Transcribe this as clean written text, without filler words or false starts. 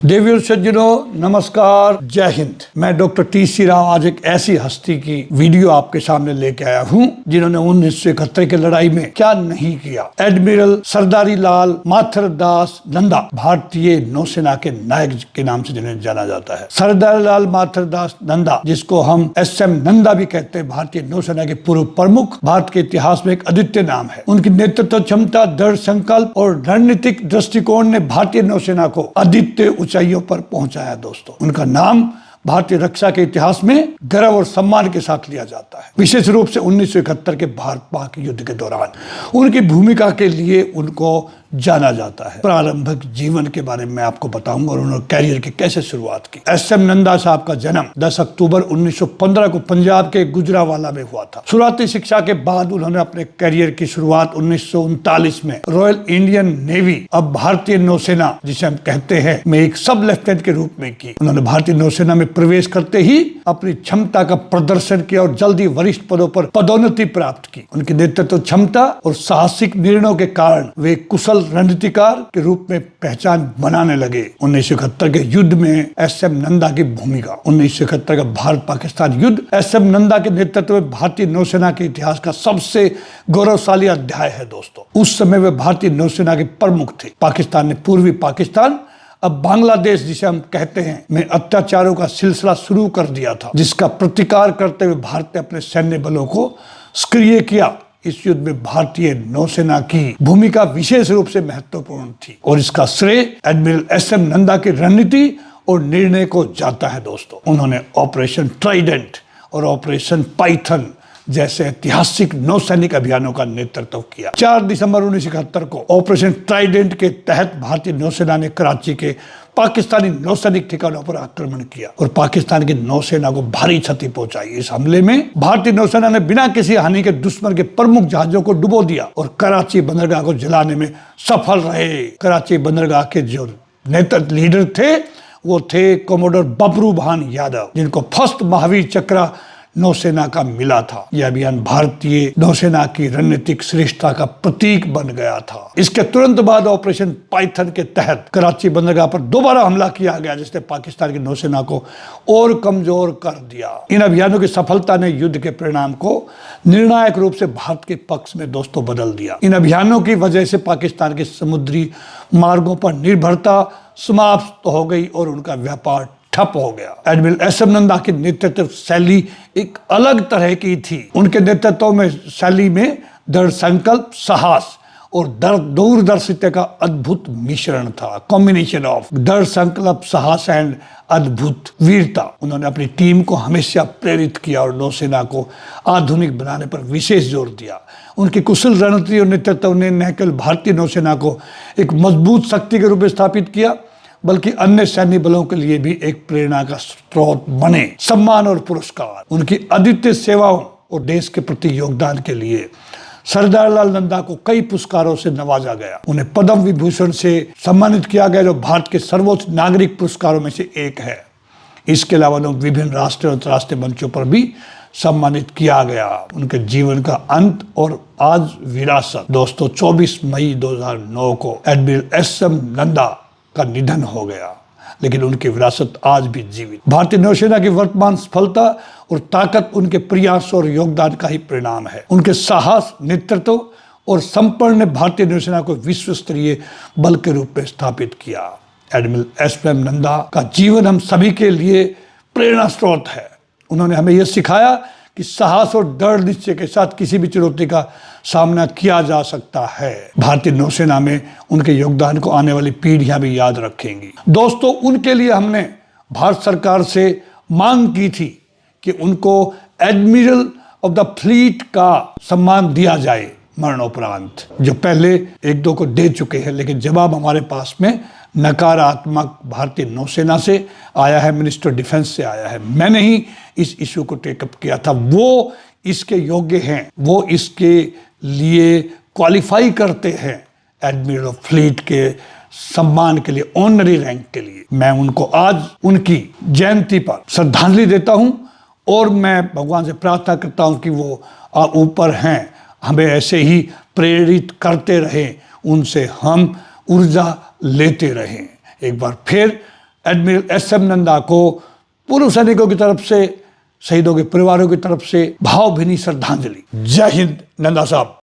देवियों सज्जनों नमस्कार, जय हिंद। मैं डॉक्टर टी.सी. राव आज एक ऐसी हस्ती की वीडियो आपके सामने लेके आया हूँ जिन्होंने 1971 की लड़ाई में क्या नहीं किया। एडमिरल सरदारी लाल माथुरदास नंदा भारतीय नौसेना के नायक के नाम से जिन्हें जाना जाता है। सरदारी लाल माथुरदास नंदा, जिसको हम SM नंदा भी कहते हैं, भारतीय नौसेना के पूर्व प्रमुख, भारत के इतिहास में एक अद्वितीय नाम है। उनकी नेतृत्व क्षमता, दृढ़ संकल्प और रणनीतिक दृष्टिकोण ने भारतीय नौसेना को अद्वितीय ऊंचाइयों पर पहुंचाया। दोस्तों, उनका नाम भारतीय रक्षा के इतिहास में गर्व और सम्मान के साथ लिया जाता है। विशेष रूप से 1971 के भारत पाक युद्ध के दौरान उनकी भूमिका के लिए उनको जाना जाता है। प्रारंभिक जीवन के बारे में आपको बताऊंगा और उन्होंने कैरियर की कैसे शुरुआत की। SM नंदा साहब का जन्म 10 अक्टूबर 1915 को पंजाब के गुजरावाला में हुआ था। शुरुआती शिक्षा के बाद उन्होंने अपने कैरियर की शुरुआत 1939 में रॉयल इंडियन नेवी, अब भारतीय नौसेना जिसे हम कहते हैं, में एक सब लेफ्टिनेंट के रूप में की। उन्होंने भारतीय नौसेना में प्रवेश करते ही अपनी क्षमता का प्रदर्शन किया और जल्दी वरिष्ठ पदों पर पदोन्नति प्राप्त की। उनकी नेतृत्व क्षमता और साहसिक निर्णयों के कारण वे कुशल रणनीतिकार के रूप में पहचान बनाने लगे। 1971 के युद्ध में SM नंदा की भूमिका। 1971 का भारत पाकिस्तान युद्ध SM नंदा के नेतृत्व में भारतीय नौसेना के इतिहास का सबसे गौरवशाली अध्याय है। दोस्तों, उस समय वे भारतीय नौसेना के प्रमुख थे। पाकिस्तान ने पूर्वी पाकिस्तान, अब बांग्लादेश जिसे हम कहते हैं, में अत्याचारों का सिलसिला शुरू कर दिया था, जिसका प्रतिकार करते हुए भारत ने अपने सैन्य बलों को सक्रिय किया। इस युद्ध में भारतीय नौसेना की भूमिका विशेष रूप से महत्वपूर्ण थी और इसका श्रेय एडमिरल SM नंदा की रणनीति और निर्णय को जाता है। दोस्तों, उन्होंने ऑपरेशन ट्राइडेंट और ऑपरेशन पाइथन जैसे ऐतिहासिक नौसैनिक अभियानों का नेतृत्व किया। 4 दिसंबर 1971 को ऑपरेशन ट्राइडेंट के तहत भारतीय नौसेना ने कराची के पाकिस्तानी नौसैनिक ठिकानों पर आक्रमण किया और पाकिस्तान की नौसेना को भारी क्षति पहुंचाई। इस हमले में भारतीय नौसेना ने बिना किसी हानि के दुश्मन के प्रमुख जहाजों को डुबो दिया और कराची बंदरगाह को जलाने में सफल रहे। कराची बंदरगाह के जो नेतृत्व लीडर थे वो थे कमोडोर बबरू भान यादव, जिनको फर्स्ट महावीर चक्र नौसेना का मिला था। यह अभियान भारतीय नौसेना की रणनीतिक श्रेष्ठता का प्रतीक बन गया था। इसके तुरंत बाद ऑपरेशन पाइथन के तहत कराची बंदरगाह पर दोबारा हमला किया गया, जिसने पाकिस्तान की नौसेना को और कमजोर कर दिया। इन अभियानों की सफलता ने युद्ध के परिणाम को निर्णायक रूप से भारत के पक्ष में दोस्तों बदल दिया। इन अभियानों की वजह से पाकिस्तान के समुद्री मार्गों पर निर्भरता समाप्त हो गई और उनका व्यापार ठप हो गया। एडमिरल SM नंदा की नेतृत्व शैली एक अलग तरह की थी। उनके नेतृत्व में शैली में दृढ़ संकल्प, साहस और दूरदर्शिता का अद्भुत मिश्रण था। कॉम्बिनेशन ऑफ दृढ़ संकल्प, साहस एंड अद्भुत वीरता। उन्होंने अपनी टीम को हमेशा प्रेरित किया और नौसेना को आधुनिक बनाने पर विशेष जोर दिया। उनकी कुशल रणनीति और नेतृत्व ने न केवल भारतीय नौसेना को एक मजबूत शक्ति के रूप में स्थापित किया, बल्कि अन्य सैन्य बलों के लिए भी एक प्रेरणा का स्रोत बने। सम्मान और पुरस्कार। उनकी अद्वितीय सेवाओं और देश के प्रति योगदान के लिए सरदार लाल नंदा को कई पुरस्कारों से नवाजा गया। उन्हें पद्म विभूषण से सम्मानित किया गया, जो भारत के सर्वोच्च नागरिक पुरस्कारों में से एक है। इसके अलावा उन्हें विभिन्न राष्ट्रीय और अंतर्राष्ट्रीय मंचों पर भी सम्मानित किया गया। उनके जीवन का अंत और आज विरासत। दोस्तों, 24 मई 2009 को एडमिरल SM नंदा का निधन हो गया, लेकिन उनकी विरासत आज भी जीवित। भारतीय नौसेना की वर्तमान सफलता और ताकत उनके प्रयास और योगदान का ही परिणाम है। उनके साहस, नेतृत्व और समर्पण ने भारतीय नौसेना को विश्व स्तरीय बल के रूप में स्थापित किया। एडमिरल SM नंदा का जीवन हम सभी के लिए प्रेरणा स्रोत है। उन्होंने हमें यह सिखाया कि साहस और दृढ़ निश्चय के साथ किसी भी चुनौती का सामना किया जा सकता है। भारतीय नौसेना में उनके योगदान को आने वाली पीढ़ियां भी याद रखेंगी। दोस्तों, उनके लिए हमने भारत सरकार से मांग की थी कि उनको एडमिरल ऑफ द फ्लीट का सम्मान दिया जाए मरणोपरांत, जो पहले 1-2 को दे चुके हैं, लेकिन जवाब हमारे पास में नकारात्मक भारतीय नौसेना से आया है, मिनिस्टर डिफेंस से आया है। मैंने ही इस इशू को टेकअप किया था। वो इसके योग्य हैं, वो इसके लिए क्वालिफाई करते हैं एडमिरल ऑफ फ्लीट के सम्मान के लिए, ऑनरी रैंक के लिए। मैं उनको आज उनकी जयंती पर श्रद्धांजलि देता हूं और मैं भगवान से प्रार्थना करता हूं कि वो ऊपर हैं, हमें ऐसे ही प्रेरित करते रहें, उनसे हम ऊर्जा लेते रहें। एक बार फिर एडमिरल एस.एम. नंदा को पूर्व सैनिकों की तरफ से, शहीदों के परिवारों की तरफ से भावभीनी श्रद्धांजलि। जय हिंद नंदा साहब।